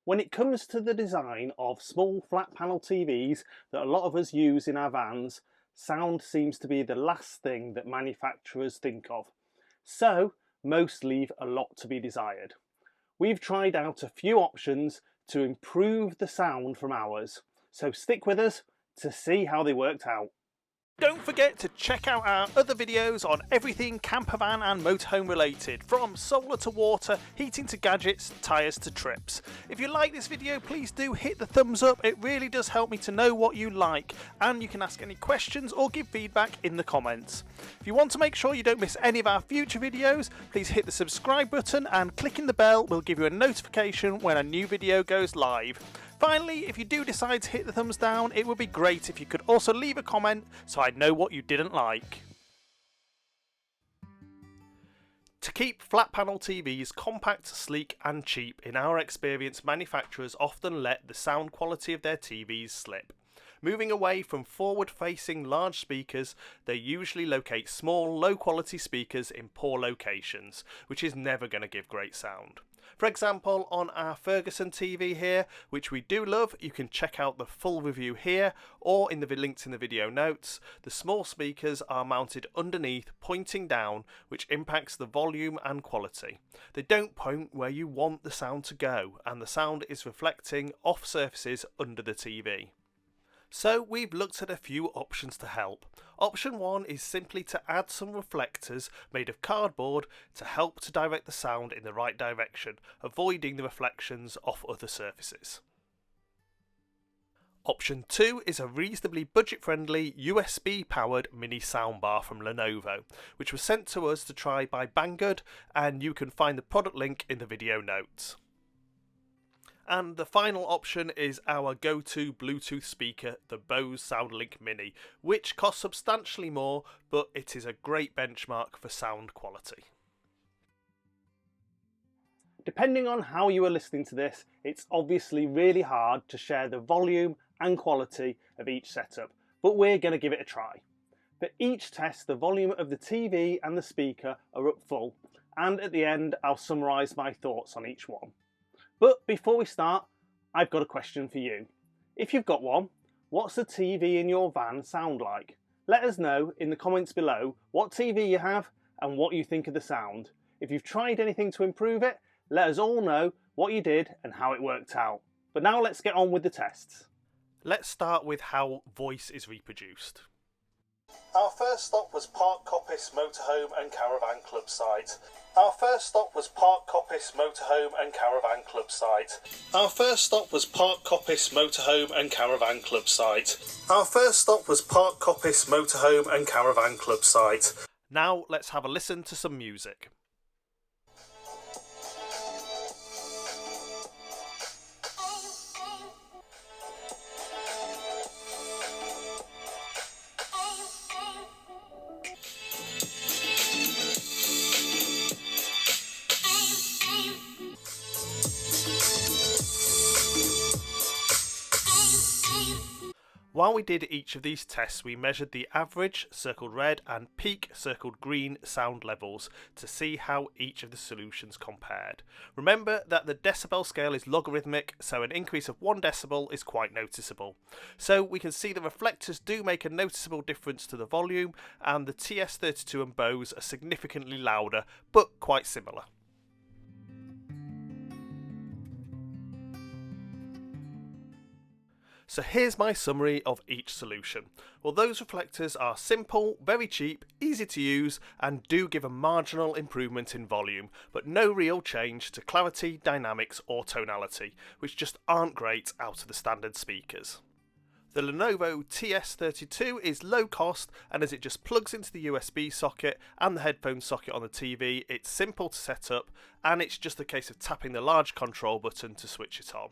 When it comes to the design of small flat panel TVs that a lot of us use in our vans, sound seems to be the last thing that manufacturers think of. So most leave a lot to be desired. We've tried out a few options to improve the sound from ours, so stick with us to see how they worked out. Don't forget to check out our other videos on everything campervan and motorhome related, from solar to water, heating to gadgets, tyres to trips. If you like this video, please do hit the thumbs up, it really does help me to know what you like, and you can ask any questions or give feedback in the comments. If you want to make sure you don't miss any of our future videos, please hit the subscribe button, and clicking the bell will give you a notification when a new video goes live. Finally, if you do decide to hit the thumbs down, it would be great if you could also leave a comment so I know what you didn't like. To keep flat panel TVs compact, sleek and cheap, in our experience manufacturers often let the sound quality of their TVs slip. Moving away from forward-facing large speakers, they usually locate small, low-quality speakers in poor locations, which is never going to give great sound. For example, on our Ferguson TV here, which we do love, you can check out the full review here or in the links in the video notes. The small speakers are mounted underneath, pointing down, which impacts the volume and quality. They don't point where you want the sound to go, and the sound is reflecting off surfaces under the TV. So we've looked at a few options to help. Option 1 is simply to add some reflectors made of cardboard to help to direct the sound in the right direction, avoiding the reflections off other surfaces. Option 2 is a reasonably budget-friendly USB-powered mini soundbar from Lenovo, which was sent to us to try by Banggood, and you can find the product link in the video notes. And the final option is our go-to Bluetooth speaker, the BOSE SOUNDLINK Mini, which costs substantially more, but it is a great benchmark for sound quality. Depending on how you are listening to this, it's obviously really hard to share the volume and quality of each setup, but we're going to give it a try. For each test, the volume of the TV and the speaker are up full, and at the end I'll summarise my thoughts on each one. But before we start, I've got a question for you. If you've got one, what's the TV in your van sound like? Let us know in the comments below what TV you have and what you think of the sound. If you've tried anything to improve it, let us all know what you did and how it worked out. But now let's get on with the tests. Let's start with how voice is reproduced. Our first stop was Park Coppice Motorhome and Caravan Club site. Our first stop was Park Coppice Motorhome and Caravan Club site. Our first stop was Park Coppice Motorhome and Caravan Club site. Our first stop was Park Coppice Motorhome and Caravan Club site. Now let's have a listen to some music. While we did each of these tests, we measured the average, circled red, and peak, circled green, sound levels to see how each of the solutions compared. Remember that the decibel scale is logarithmic, so an increase of 1 decibel is quite noticeable. So we can see the reflectors do make a noticeable difference to the volume, and the TS32 and BOSE are significantly louder, but quite similar. So here's my summary of each solution. Well, those reflectors are simple, very cheap, easy to use, and do give a marginal improvement in volume, but no real change to clarity, dynamics or tonality, which just aren't great out of the standard speakers. The Lenovo TS32 is low cost, and as it just plugs into the USB socket and the headphone socket on the TV, it's simple to set up, and it's just a case of tapping the large control button to switch it on.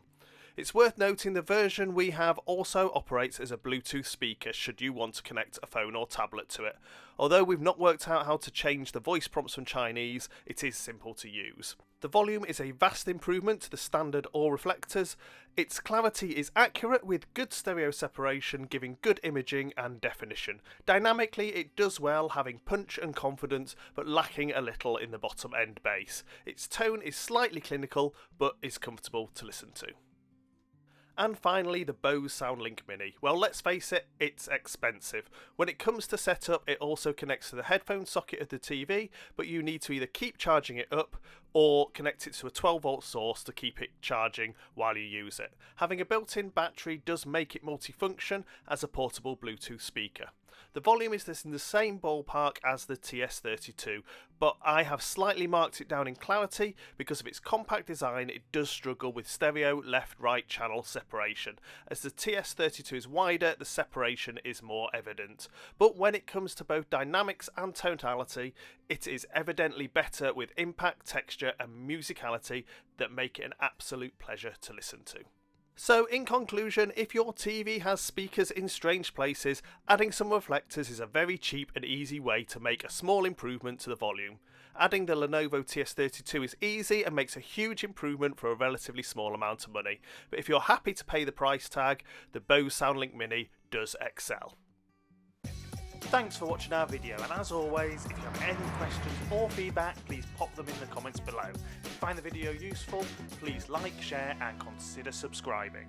It's worth noting the version we have also operates as a Bluetooth speaker should you want to connect a phone or tablet to it. Although we've not worked out how to change the voice prompts from Chinese, it is simple to use. The volume is a vast improvement to the standard or reflectors. Its clarity is accurate with good stereo separation, giving good imaging and definition. Dynamically it does well, having punch and confidence, but lacking a little in the bottom end bass. Its tone is slightly clinical, but is comfortable to listen to. And finally, the BOSE SOUNDLINK Mini. Well, let's face it, it's expensive. When it comes to setup, it also connects to the headphone socket of the TV, but you need to either keep charging it up or connect it to a 12-volt source to keep it charging while you use it. Having a built-in battery does make it multifunction as a portable Bluetooth speaker. The volume is in the same ballpark as the TS32, but I have slightly marked it down in clarity because of its compact design. It does struggle with stereo left-right channel separation. As the TS32 is wider, the separation is more evident. But when it comes to both dynamics and tonality, it is evidently better with impact, texture and musicality that make it an absolute pleasure to listen to. So in conclusion, if your TV has speakers in strange places, adding some reflectors is a very cheap and easy way to make a small improvement to the volume. Adding the Lenovo TS32 is easy and makes a huge improvement for a relatively small amount of money. But if you're happy to pay the price tag, the BOSE SOUNDLINK Mini does excel. Thanks for watching our video, and as always, if you have any questions or feedback, please pop them in the comments below. If you find the video useful, please like, share and consider subscribing.